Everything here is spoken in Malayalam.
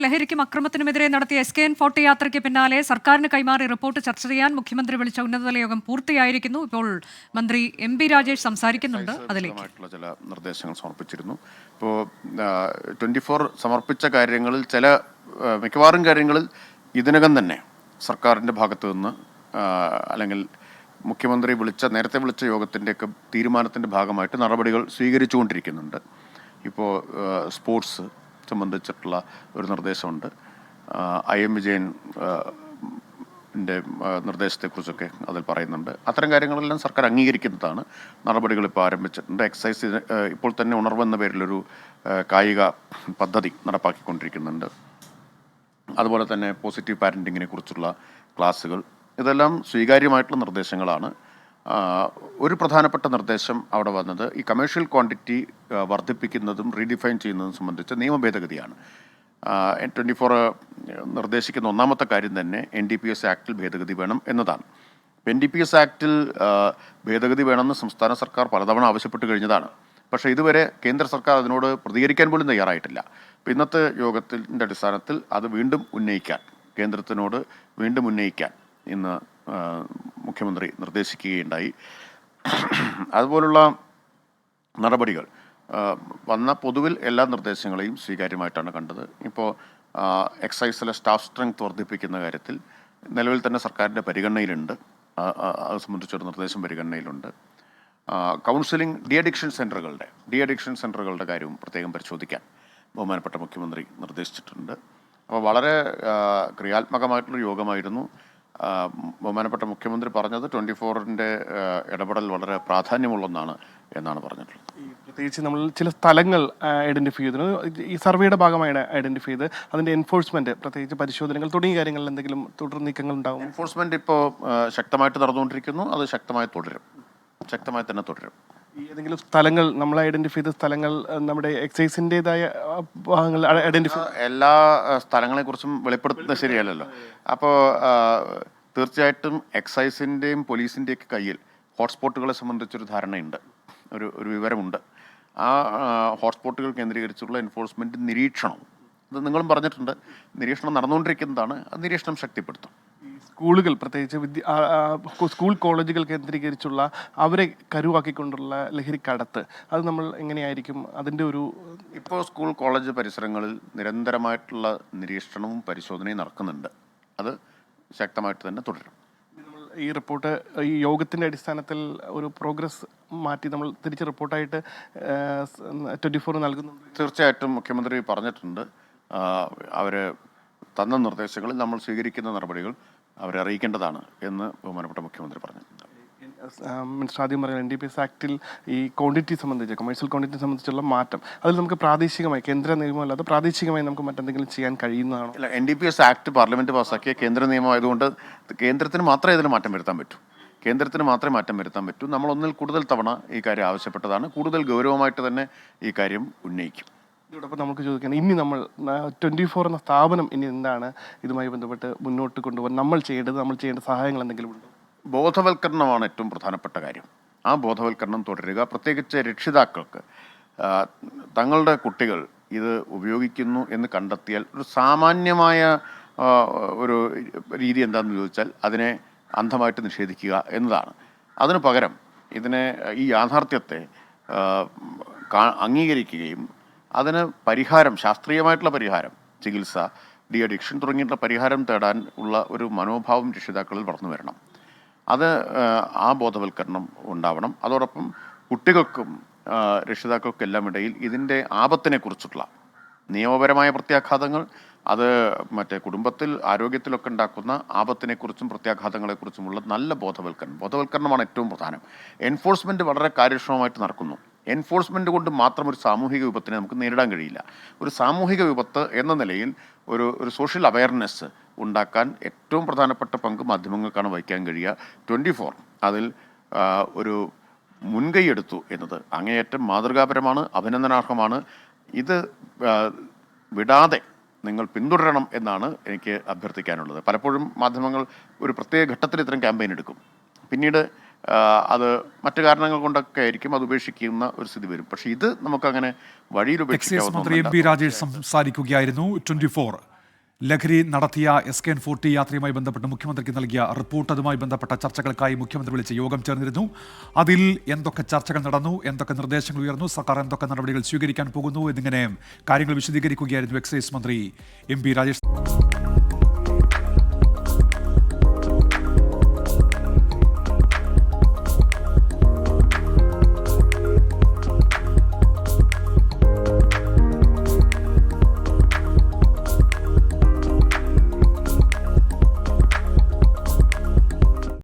ലഹരിക്കും അക്രമത്തിനുമെതിരെ നടത്തിയ SKN40 യാത്രയ്ക്ക് പിന്നാലെ സർക്കാരിന് കൈമാറിയ റിപ്പോർട്ട് ചർച്ച ചെയ്യാൻ മുഖ്യമന്ത്രി വിളിച്ച ഉന്നതതല യോഗം പൂർത്തിയായിരിക്കുന്നു. ഇപ്പോൾ മന്ത്രി MP രാജേഷ് സംസാരിക്കുന്നുണ്ട്. അതിലേക്ക് ചില നിർദ്ദേശങ്ങൾ സമർപ്പിച്ചിരുന്നു. ഇപ്പോൾ 24 സമർപ്പിച്ച കാര്യങ്ങളിൽ മിക്കവാറും കാര്യങ്ങളിൽ ഇതിനകം തന്നെ സർക്കാരിൻ്റെ ഭാഗത്തു നിന്ന് അല്ലെങ്കിൽ മുഖ്യമന്ത്രി നേരത്തെ വിളിച്ച യോഗത്തിൻ്റെയൊക്കെ തീരുമാനത്തിൻ്റെ ഭാഗമായിട്ട് നടപടികൾ സ്വീകരിച്ചുകൊണ്ടിരിക്കുന്നുണ്ട്. ഇപ്പോൾ സ്പോർട്സ് സംബന്ധിച്ചിട്ടുള്ള ഒരു നിർദ്ദേശമുണ്ട്. IM വിജയൻ നിർദ്ദേശത്തെക്കുറിച്ചൊക്കെ അതിൽ പറയുന്നുണ്ട്. അത്തരം കാര്യങ്ങളെല്ലാം സർക്കാർ അംഗീകരിക്കുന്നതാണ്. നടപടികൾ ഇപ്പോൾ ആരംഭിച്ചിട്ടുണ്ട്. എക്സൈസ് ഇപ്പോൾ തന്നെ ഉണർവെന്ന പേരിലൊരു കായിക പദ്ധതി നടപ്പാക്കിക്കൊണ്ടിരിക്കുന്നുണ്ട്. അതുപോലെ തന്നെ പോസിറ്റീവ് പാരൻറ്റിങ്ങിനെ കുറിച്ചുള്ള ക്ലാസ്സുകൾ, ഇതെല്ലാം സ്വീകാര്യമായിട്ടുള്ള നിർദ്ദേശങ്ങളാണ്. ഒരു പ്രധാനപ്പെട്ട നിർദ്ദേശം അവിടെ വന്നത് ഈ കമേഴ്ഷ്യൽ ക്വാണ്ടിറ്റി വർദ്ധിപ്പിക്കുന്നതും റീഡിഫൈൻ ചെയ്യുന്നതും സംബന്ധിച്ച നിയമ ഭേദഗതിയാണ്. 24 നിർദ്ദേശിക്കുന്ന ഒന്നാമത്തെ കാര്യം തന്നെ NDPS ആക്ടിൽ ഭേദഗതി വേണം എന്നതാണ്. NDPS ആക്ടിൽ ഭേദഗതി വേണമെന്ന് സംസ്ഥാന സർക്കാർ പലതവണ ആവശ്യപ്പെട്ട് കഴിഞ്ഞതാണ്. പക്ഷേ ഇതുവരെ കേന്ദ്ര സർക്കാർ അതിനോട് പ്രതികരിക്കാൻ പോലും തയ്യാറായിട്ടില്ല. അപ്പോൾ ഇന്നത്തെ യോഗത്തിൻ്റെ അടിസ്ഥാനത്തിൽ അത് കേന്ദ്രത്തിനോട് വീണ്ടും ഉന്നയിക്കാൻ ഇന്ന് മുഖ്യമന്ത്രി നിർദ്ദേശിക്കുകയുണ്ടായി. അതുപോലുള്ള നടപടികൾ വന്ന പൊതുവിൽ എല്ലാ നിർദ്ദേശങ്ങളെയും സ്വീകാര്യമായിട്ടാണ് കണ്ടത്. ഇപ്പോൾ എക്സൈസിലെ സ്റ്റാഫ് സ്ട്രെങ്ത് വർദ്ധിപ്പിക്കുന്ന കാര്യത്തിൽ നിലവിൽ തന്നെ സർക്കാരിൻ്റെ പരിഗണനയിലുണ്ട്. അത് സംബന്ധിച്ചൊരു നിർദ്ദേശം പരിഗണനയിലുണ്ട്. കൗൺസിലിംഗ് ഡി അഡിക്ഷൻ സെൻ്ററുകളുടെ കാര്യവും പ്രത്യേകം പരിശോധിക്കാൻ ബഹുമാനപ്പെട്ട മുഖ്യമന്ത്രി നിർദ്ദേശിച്ചിട്ടുണ്ട്. അപ്പോൾ വളരെ ക്രിയാത്മകമായിട്ടുള്ളൊരു യോഗമായിരുന്നു. ബഹുമാനപ്പെട്ട മുഖ്യമന്ത്രി പറഞ്ഞത് 24-ൻ്റെ ഇടപെടൽ വളരെ പ്രാധാന്യമുള്ളതാണ് എന്നാണ് പറഞ്ഞിട്ടുള്ളത്. പ്രത്യേകിച്ച് നമ്മൾ ചില സ്ഥലങ്ങൾ ഐഡൻറ്റിഫൈ ചെയ്തിരുന്നു. ഈ സർവേയുടെ ഭാഗമായി ഐഡൻറ്റിഫൈ ചെയ്ത് അതിൻ്റെ എൻഫോഴ്സ്മെൻറ്റ്, പ്രത്യേകിച്ച് പരിശോധനകൾ തുടങ്ങിയ കാര്യങ്ങളിൽ എന്തെങ്കിലും തുടർ നീക്കങ്ങൾ ഉണ്ടാകും? എൻഫോഴ്സ്മെൻറ്റ് ഇപ്പോൾ ശക്തമായിട്ട് നടന്നുകൊണ്ടിരിക്കുന്നു. അത് ശക്തമായി തന്നെ തുടരും. ഏതെങ്കിലും സ്ഥലങ്ങൾ നമ്മൾ ഐഡൻറ്റിഫൈ ചെയ്ത സ്ഥലങ്ങൾ നമ്മുടെ എക്സൈസിൻ്റെതായ ഭാഗങ്ങൾ ഐഡൻറ്റിഫൈ എല്ലാ സ്ഥലങ്ങളെക്കുറിച്ചും വെളിപ്പെടുത്തുന്നത് ശരിയല്ലല്ലോ. അപ്പോൾ തീർച്ചയായിട്ടും എക്സൈസിൻ്റെയും പോലീസിൻ്റെയൊക്കെ കയ്യിൽ ഹോട്ട്സ്പോട്ടുകളെ സംബന്ധിച്ചൊരു ധാരണയുണ്ട്, ഒരു വിവരമുണ്ട്. ആ ഹോട്ട്സ്പോട്ടുകൾ കേന്ദ്രീകരിച്ചുള്ള എൻഫോഴ്സ്മെൻറ്റ് നിരീക്ഷണം, അത് നിങ്ങളും പറഞ്ഞിട്ടുണ്ട്, നിരീക്ഷണം നടന്നുകൊണ്ടിരിക്കുന്നതാണ്. അത് നിരീക്ഷണം ശക്തിപ്പെടുത്തും. സ്കൂളുകൾ, പ്രത്യേകിച്ച് സ്കൂൾ കോളേജുകൾ കേന്ദ്രീകരിച്ചുള്ള അവരെ കരുവാക്കിക്കൊണ്ടുള്ള ലഹരി കടത്ത്, അത് നമ്മൾ എങ്ങനെയായിരിക്കും അതിൻ്റെ ഇപ്പോൾ സ്കൂൾ കോളേജ് പരിസരങ്ങളിൽ നിരന്തരമായിട്ടുള്ള നിരീക്ഷണവും പരിശോധനയും നടക്കുന്നുണ്ട്. അത് ശക്തമായിട്ട് തന്നെ തുടരും. ഈ റിപ്പോർട്ട് ഈ യോഗത്തിൻ്റെ അടിസ്ഥാനത്തിൽ ഒരു പ്രോഗ്രസ് മാറ്റി നമ്മൾ തിരിച്ച് റിപ്പോർട്ടായിട്ട് 24 നൽകുന്നുണ്ട്. തീർച്ചയായിട്ടും മുഖ്യമന്ത്രി പറഞ്ഞിട്ടുണ്ട്. അവർ തന്ന നിർദ്ദേശങ്ങളിൽ നമ്മൾ സ്വീകരിക്കുന്ന നടപടികൾ അവരെ അറിയിക്കേണ്ടതാണ് എന്ന് ബഹുമാനപ്പെട്ട മുഖ്യമന്ത്രി പറഞ്ഞിട്ടുണ്ട്. ആദ്യം പറഞ്ഞ NDPS ആക്ടിൽ ഈ ക്വാണ്ടിറ്റി സംബന്ധിച്ച്, കൊമേഴ്ഷ്യൽ ക്വാണ്ടിറ്റി സംബന്ധിച്ചുള്ള മാറ്റം, അതിൽ നമുക്ക് പ്രാദേശികമായി, കേന്ദ്ര നിയമമല്ലാതെ പ്രാദേശികമായി നമുക്ക് മറ്റെന്തെങ്കിലും ചെയ്യാൻ കഴിയുന്നതാണോ? ഇല്ല, NDPS ആക്ട് പാർലമെൻറ്റ് പാസ്സാക്കിയ കേന്ദ്ര നിയമമായതുകൊണ്ട് കേന്ദ്രത്തിന് മാത്രമേ ഇതിന് മാറ്റം വരുത്താൻ പറ്റൂ. നമ്മൾ ഒന്നിൽ കൂടുതൽ തവണ ഈ കാര്യം ആവശ്യപ്പെട്ടതാണ്. കൂടുതൽ ഗൗരവമായിട്ട് തന്നെ ഈ കാര്യം ഉന്നയിക്കും. ഇതോടൊപ്പം നമുക്ക് ചോദിക്കണം, ഇനി നമ്മൾ 24 എന്ന സ്ഥാപനം ഇനി എന്താണ് ഇതുമായി ബന്ധപ്പെട്ട് മുന്നോട്ട് കൊണ്ടുപോകാൻ നമ്മൾ ചെയ്യേണ്ട സഹായങ്ങൾ എന്തെങ്കിലും ഉണ്ടോ? ബോധവൽക്കരണമാണ് ഏറ്റവും പ്രധാനപ്പെട്ട കാര്യം. ആ ബോധവൽക്കരണം തുടരുക. പ്രത്യേകിച്ച് രക്ഷിതാക്കൾക്ക് തങ്ങളുടെ കുട്ടികൾ ഇത് ഉപയോഗിക്കുന്നു എന്ന് കണ്ടെത്തിയാൽ ഒരു സാമാന്യമായ ഒരു രീതി എന്താണെന്ന് ചോദിച്ചാൽ അതിനെ അന്ധമായിട്ട് നിഷേധിക്കുക എന്നതാണ്. അതിനു പകരം ഈ യാഥാർത്ഥ്യത്തെ അംഗീകരിക്കുകയും അതിന് ശാസ്ത്രീയമായിട്ടുള്ള പരിഹാരം, ചികിത്സ, ഡി അഡിക്ഷൻ തുടങ്ങിയിട്ടുള്ള പരിഹാരം തേടാൻ ഉള്ള ഒരു മനോഭാവം രക്ഷിതാക്കളിൽ വളർന്നു വരണം. അത് ആ ബോധവൽക്കരണം ഉണ്ടാവണം. അതോടൊപ്പം കുട്ടികൾക്കും രക്ഷിതാക്കൾക്കെല്ലാം ഇടയിൽ ഇതിൻ്റെ ആപത്തിനെക്കുറിച്ചുള്ള നിയമപരമായ പ്രത്യാഘാതങ്ങൾ, അത് കുടുംബത്തിൽ ആരോഗ്യത്തിലൊക്കെ ഉണ്ടാക്കുന്ന ആപത്തിനെക്കുറിച്ചും പ്രത്യാഘാതങ്ങളെക്കുറിച്ചുമുള്ള നല്ല ബോധവൽക്കരണമാണ് ഏറ്റവും പ്രധാനം. എൻഫോഴ്സ്മെൻറ്റ് വളരെ കാര്യക്ഷമമായിട്ട് നടക്കുന്നു. എൻഫോഴ്സ്മെൻറ്റ് കൊണ്ട് മാത്രം ഒരു സാമൂഹിക വിപത്തിനെ നമുക്ക് നേരിടാൻ കഴിയില്ല. ഒരു സാമൂഹിക വിപത്ത് എന്ന നിലയിൽ ഒരു സോഷ്യൽ അവയർനെസ് ഉണ്ടാക്കാൻ ഏറ്റവും പ്രധാനപ്പെട്ട പങ്ക് മാധ്യമങ്ങൾക്കാണ് വഹിക്കാൻ കഴിയുക. 24 അതിൽ ഒരു മുൻകൈ എടുത്തു എന്നത് അങ്ങേയറ്റം മാതൃകാപരമാണ്, അഭിനന്ദനാർഹമാണ്. ഇത് വിടാതെ നിങ്ങൾ പിന്തുടരണം എന്നാണ് എനിക്ക് അഭ്യർത്ഥിക്കാനുള്ളത്. പലപ്പോഴും മാധ്യമങ്ങൾ ഒരു പ്രത്യേക ഘട്ടത്തിൽ ഇത്തരം ക്യാമ്പയിൻ എടുക്കും, പിന്നീട് അത് മറ്റു കാരണങ്ങൾ കൊണ്ടൊക്കെ ആയിരിക്കും അത് ഉപേക്ഷിക്കുന്ന ഒരു സ്ഥിതി വരും. പക്ഷേ ഇത് നമുക്കങ്ങനെ വഴിയിൽ ഉപേക്ഷിക്കാവുന്ന മന്ത്രി MP രാജേഷ് സംസാരിക്കുകയായിരുന്നു. 24 ലഹരി നടത്തിയ SKN40 യാത്രയുമായി ബന്ധപ്പെട്ട് മുഖ്യമന്ത്രിക്ക് നൽകിയ റിപ്പോർട്ട്, അതുമായി ബന്ധപ്പെട്ട ചർച്ചകൾക്കായി മുഖ്യമന്ത്രി വിളിച്ച യോഗം ചേർന്നിരുന്നു. അതിൽ എന്തൊക്കെ ചർച്ചകൾ നടന്നു, എന്തൊക്കെ നിർദ്ദേശങ്ങൾ ഉയർന്നു, സർക്കാർ എന്തൊക്കെ നടപടികൾ സ്വീകരിക്കാൻ പോകുന്നു എന്നിങ്ങനെ കാര്യങ്ങൾ വിശദീകരിക്കുകയായിരുന്നു എക്സൈസ് മന്ത്രി MP രാജേഷ്.